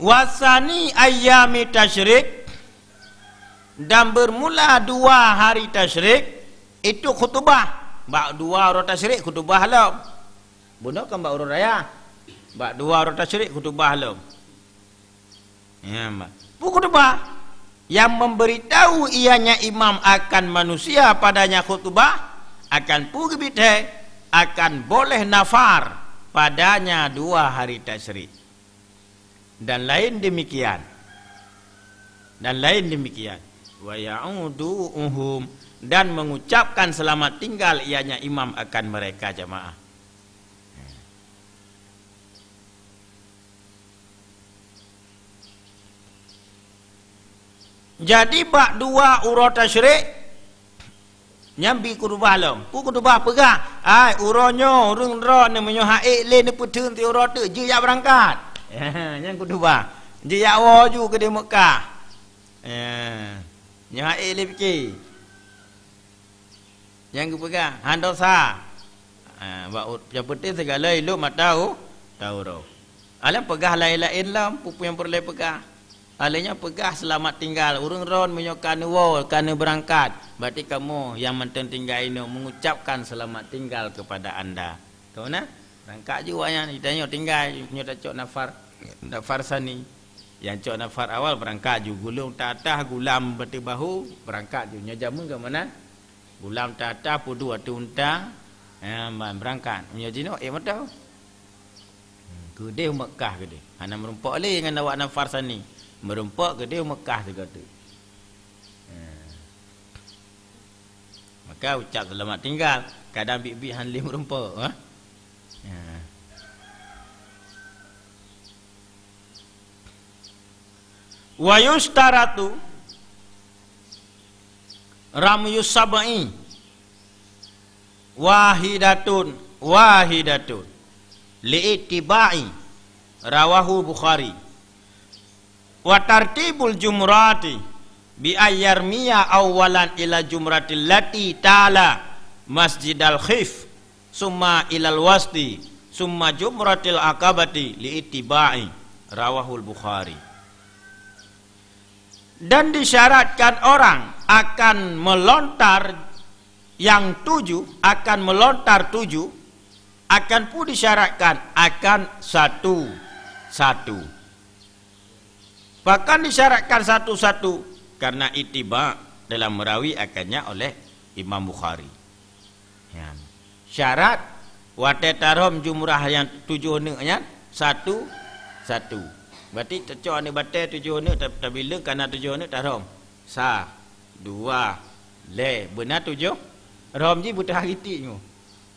Wasani ayami tasyrik, dan bermula 2 hari tasyrik itu khutbah. Bak 2 orang tasyrik khutbah halam. Bunda kan bak orang raya. Bak 2 orang tasyrik khutbah halam. Ya, pu khutbah yang memberitahu ianya imam akan manusia padanya khutbah akan pu gebite akan boleh nafar padanya 2 hari tasyrik. Dan lain demikian. Wa ya'uduhum, dan mengucapkan selamat tinggal ianya imam akan mereka jamaah. Jadi bak 2 urut tasyrik nyambi kurubah lom. Ku kurubah pegah. Ai uronyo urung ro ne menyo haik le ne putun ti urut tu je ya berangkat. Yang kurubah. Je ya wo ju ke di Mekah. Nyo haik le fikir. Yang ku pegah handosa. Bak yang penting segala elok mak tahu ro. Alam pegah lain-lain lam pupu yang perlu pegah. Alanya pegah selamat tinggal. Urung ron menyokan wo kana berangkat. Berarti kamu yang menteng tinggal ini mengucapkan selamat tinggal kepada anda. Tahu na? Berangkat juga yang ditanya tinggal nyo dak cok nafar sani. Yang cok nafar awal berangkat juga gulung tatah gulam berti bahu berangkat juga nyo jamu ke mana? Gulam tatah pudu atu unta berangkat. Nyo jino mata. Gede Mekah gede. Hana merumpak le dengan awak nafar sani. Merumpak ke dia Mekah juga tu. Maka ucap selamat tinggal. Kadang bibi hanli merumpak. Wa yustaratu ramyus sab'i wahidatun li'ittiba'i rawahu Bukhari. Wa tartibul jumrati bi ayyarmiya awalan ila jumratil lati ta'ala masjidal khif summa ilal wasti summa jumratil akabati li ittiba'i rawahul Bukhari. Dan disyaratkan orang akan melontar yang 7, akan melontar 7, akan pun disyaratkan akan satu. Bahkan disyaratkan satu-satu karena ittiba dalam merawi akannya oleh Imam Bukhari. Ya. Syarat watetarom jumrah yang 7 nya satu. Berarti cocok ni batal 7 nya tapi bila karena 7 nya tarom. 1 2 le benar 7. Rom ji buta hariti nyu.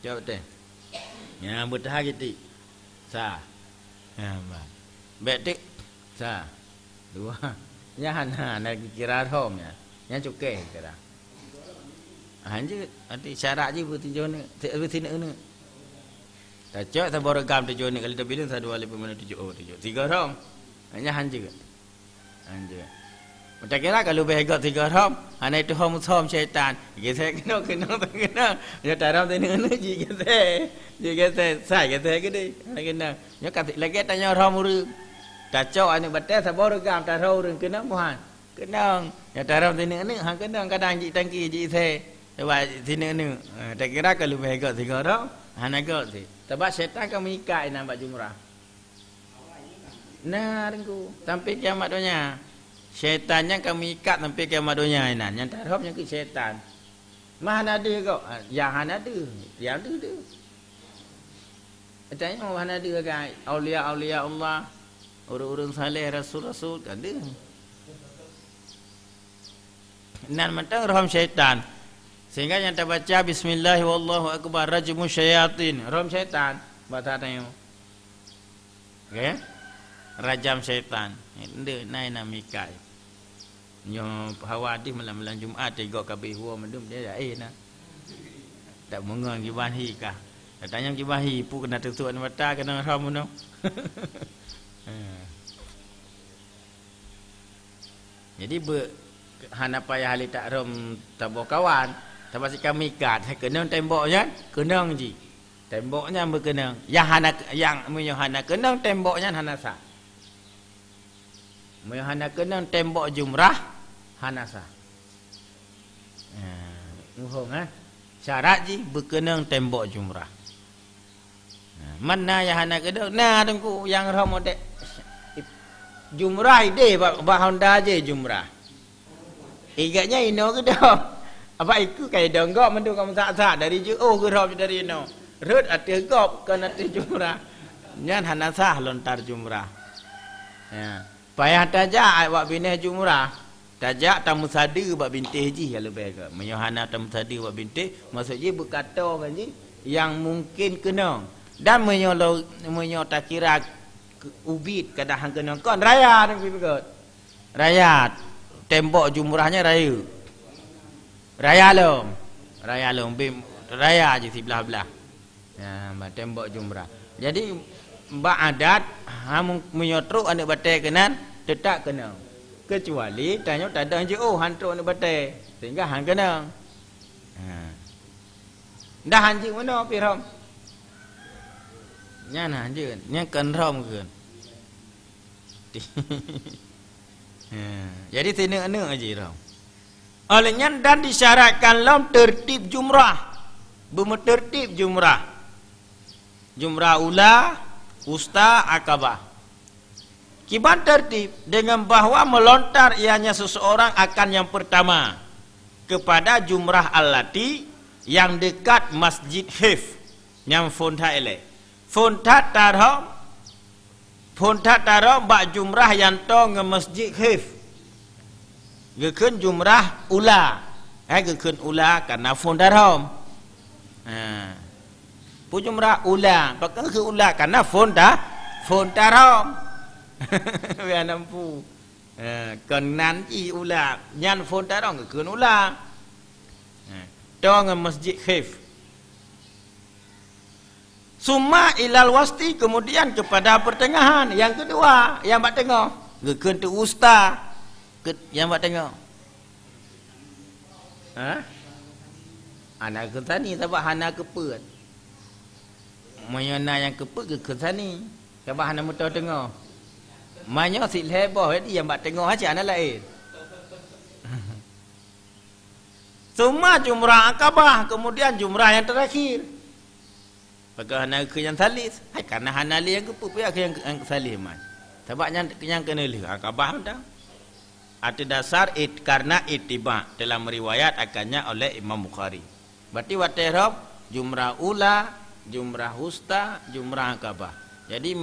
Jawab betul. Ya buta hariti. Ya betik 2. Yang nak kira rom ya. Yang cukai kira. Hanya nanti syarat je bertujuan ni. Bertina ni. Tak cak tak beragam tujuan ni. Kalau tak bilang saya 2 lebih mana 7. 3 rom. Hanya hanja. Macam kira kalau beragam 3 rom. Hanya itu rom syaitan. Kita kena. Dia tak rom tanya ni. Kita saya ke dia. Kena. Dia kata lagi tanya rom uru. Tak cok ane batal sabar gam tak tahu ring kena muhan. Kena. Ya tak rom tanya ni. Hang kena kadang ji tangki ji saya. Sebab sini ni. Tak kira kalau beragam 3 rom. Hanya agak sih. Sebab syaitan kan mengikat nak buat jumrah. Nah, ringku. Sampai kiamat dunia. Syaitannya kan mengikat sampai kiamat dunia ini. Yang tak tahu yang ke syaitan. Mana ada kau? Yang ada. Yang ada. Tanya mana ada kan? Aulia Allah. Orang-orang saleh rasul-rasul ada. Nan mentang roh syaitan. Sehingga yang tak baca bismillah wallahu akbar rajmu syayatin. Roh syaitan. Baca tanya. Okey? Rajam syaitan. Ini naik mikai. Nyo hawadih malam-malam Jumaat 3 kabeh huwa mendum dia nah. Tak mengang gibahi kah? Katanya gibahi pu kena tertuan mata kena ram no. Jadi hana payah hali tak rom tabo kawan. Tapi si kami kat kenang temboknya, kenang ji. Temboknya berkenang. Yang hana kenang temboknya hana sah. Moyo hana kenang tembok jumrah hana sah. Ngufung syarat ji berkenang tembok jumrah. Mana yang hana kedok nah tengku yang rom dek jumrah ide ba Honda je jumrah. Igatnya ino kedok. Apa iku kai donggok mendu kamu sak dari je ke rom dari ino. Rut ate gop kan ate jumrah. Nyan hana sah lontar jumrah. Ya. Payah tajak awak bineh jumrah. Tajak tamu sada bab bintih ji kalau baik. Menyohana tamu sada bab bintih maksudnya berkata kan ji yang mungkin kena. Dan menyo tak kira ubit kadang hang kena kon raya nang pikot. Raya tembok jumrahnya raya. Raya lom bim raya je sebelah-belah. Ya, tembok jumrah. Jadi mbak adat hang menyotruk anak batai kenan tetap kena. Kecuali tanya tak ada je hantu anak batai sehingga hang kena. Dah hanji mana pi rom? Nya nah je, nya kan rom ke. Jadi sini-ene aja rom. Olehnya dan disyaratkan lam tertib jumrah. Bertertib jumrah. Jumrah ula, usta, akabah. Kiban tertib dengan bahawa melontar ianya seseorang akan yang pertama kepada jumrah allati yang dekat Masjid Hif yang fonta ele. Fonta tarom bak jumrah yang to nge Masjid Hif. Gekeun jumrah ula. Gekeun ula karena fonta rom. Pu jumrah ula, pakai ke ula karena fonta rom. Biar nampu. Kenan i ula nyan phone tarong ke kun ula. Tong Masjid Hif. Summa ilal wasti kemudian kepada pertengahan. Yang kedua yang bak tengah. Gekun tu usta. Yang bak tengah. Anak ketani sebab hana keput. Mayana yang keput gekun sani. Sebab hana muta tengah. Manya si heboh dia yang bak tengok aja anak lain. Semua jumrah akabah kemudian jumrah yang terakhir. Bagaimana ke yang salis? Karena hanali yang kepu pihak yang salis man. Sebab yang kena li akabah dah. Ada dasar karena ittiba dalam riwayat akannya oleh Imam Bukhari. Berarti waterab jumrah ula, jumrah usta, jumrah akabah. Jadi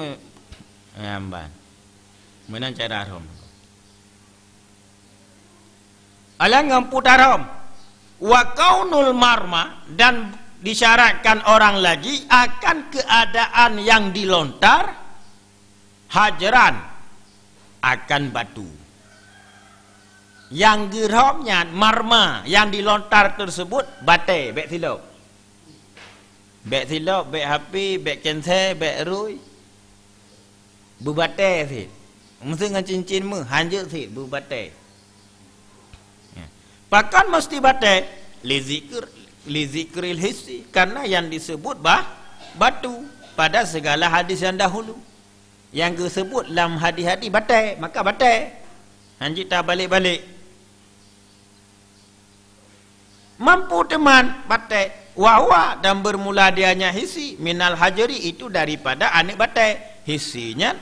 amban. Menang cara haram. Alang ngampu haram. Wa kaunul marma dan disyaratkan orang lagi akan keadaan yang dilontar hajaran akan batu. Yang geromnya marma yang dilontar tersebut batai, bek silap. Bek silap, bek hapi, bek kense, bek rui. Berbatai sih. Mesti dengan cincin mu hanjut sih berbatai. Bahkan mesti batai lizikril hissi karena yang disebut batu pada segala hadis yang dahulu. Yang disebut dalam hadis-hadis batai, maka batai. Hanjut tak balik-balik. Mampu teman batai wahwa dan bermula dianya hissi minal hajari itu daripada anak batai. Hissinya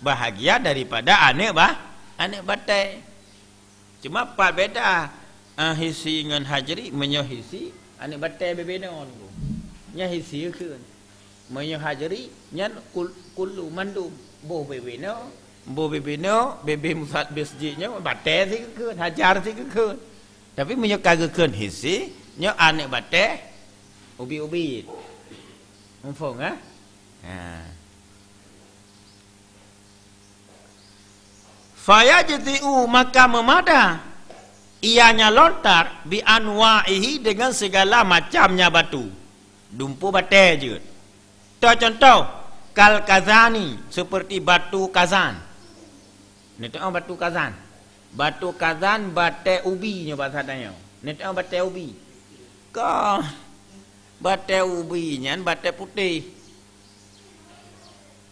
bahagia daripada anak batai. Cuma apa beda hisi dengan hajri menyo hisi anak batai berbeda onku. Nya hisi keun. Menyo hajri nya kullu mandum boh bebeno bebe musat masjidnya batai sih keun hajar sih keun. Tapi menyo kagak keun hisi nya anak batai ubi-ubi. Mumpung Fayajti'u maka memada ianya lontar bi anwa'ihi dengan segala macamnya batu. Dumpu batai je. Contoh kal kazani seperti batu kazan. Ni tengok batu kazan. Batu kazan batai ubinya bahasa tanya. Ni tengok batai ubi. Kau batai ubinya batai putih.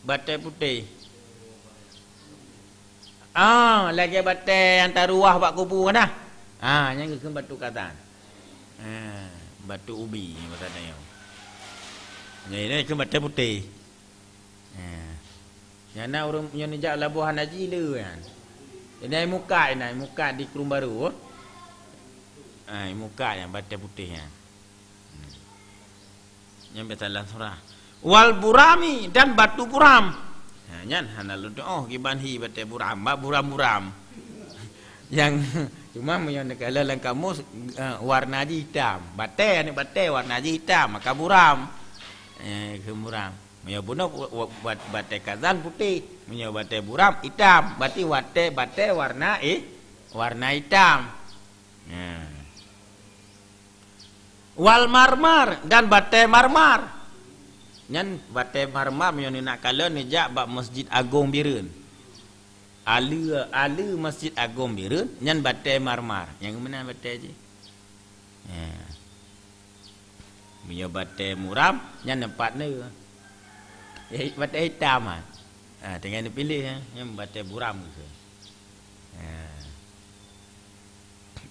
Batai putih. Lagi batai yang taruah bak kubur dah. Yang ke batu katan. Batu ubi maksudnya. Jadi ni ke batai putih. Yang nak orang yang ni jak labuhan haji le kan. Ini muka di Kurung Baru. Muka yang batai putih kan. Yang bersalah surah. Wal burami dan batu buram. Nyan hanal doh gibanhi batai buram, buram. Yang cuma yang negala lang kamus warna hitam. Batai ni batai warna hitam, maka buram. Ke buram. Punya bunuh batai kazan putih, punya batai buram hitam. Berarti batai warna hitam. Wal marmar dan batai marmar. Nyan batai marmar yang nak kala ni jak bak Masjid Agung Biren. Ala Masjid Agung Biren nyan batai marmar. Yang mana batai je? Punya batai muram nyan tempat ni. Batai hitam ah. Tinggal dipilih yang batai buram ke.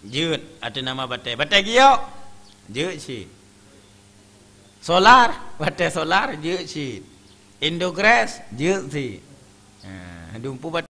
Jut ada nama batai. Batai giok. Jut si. Solar, batai solar jut si. Indogres jut si. Dumpu batai